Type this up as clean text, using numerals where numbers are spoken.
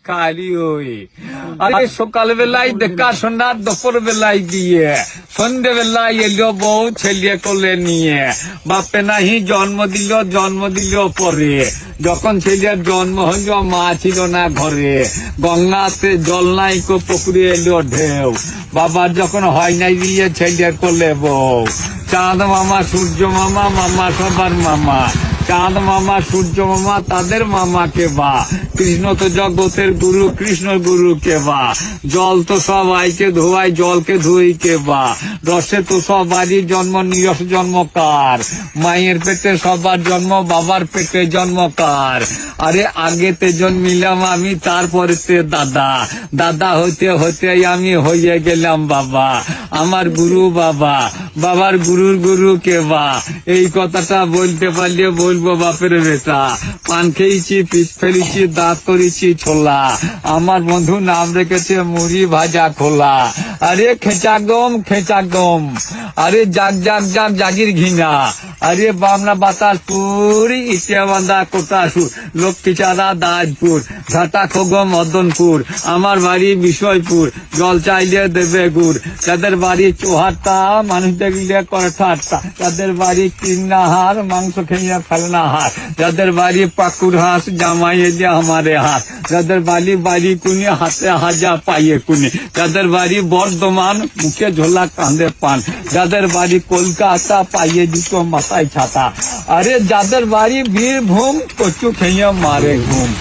খালি ওই আরে সকাল বেলায় দেখা শোনা, দুপুর বেলায় দিয়ে সন্ধ্যে বেলায় এলো বউ ছেলে কোলে নিয়ে। বাপে নাহি জন্ম দিল পরে, যখন ছেলের জন্ম হইল মা ছিল না ঘরে। গঙ্গাতে জল নাই কো পুকুরে এলো ঢেউ, বাবার যখন হয় নাই দিয়ে ছেলের কোলে বউ। চাঁদ মামা সূর্য মামা, মামা সবার মামা। চাঁদ মামা সূর্য মামা তাদের মামাকে বা, কৃষ্ণ তো জগতের গুরু কৃষ্ণ গুরু কে বা। জল তো সব আইকে ধোয়াই জলকে ধুই কে বা। রসে তো সবারই জন্ম নিরস জন্মকার, মায়ের পেটে সবার জন্ম বাবার পেটে জন্মকার। আরে আগেতে জন্মিলাম আমি তারপরে দাদা, দাদা হইতে হইতে আমি হয়ে গেলাম বাবা। আমার গুরু বাবা, বাবার গুরুর গুরু কে বা। এই কথাটা বলতে পারলে বলবো বাপের বেটা। পান খেয়েছি পিঠ ফেলেছি দাঁত করেছি ছোলা, আমার বন্ধু নাম রেখেছে মুড়ি ভাজা খোলা। আরে খেচা গম, আরে জাগ জাগ জাগ জাগির ঘিনা। আরে বামনা বাতাসপুর, ইটিয়া বান্ধা কোটাসুর, লক্ষ্মীচাঁদা দাজপুর, ঘাটা খোগ মদনপুর। আমার বাড়ি বিষয়পুর, জল চাইলে দেবে গুড়। যাদের বাড়ি চোহাট্টা মানুষ দেখলে করে ঠাট্টা। যাদের বাড়ি কিন্নাহার মাংস খেয়ে ফেলনা হার। যাদের বাড়ি পাকুর হাঁস জামাইয়ে যে আমারে হাত। যাদের বাড়ি কুনি হাতে হাজা পাইয়ে কুনি। যাদের বাড়ি বর্ধমান মুখে ঝোলা কাঁধে পান। যাদের বাড়ি কলকাতা পাইয়ে জুতো মাথায় ছাতা। আরে যাদের বাড়ি বীরভূম কচু খেয়ে মারে ঘুম।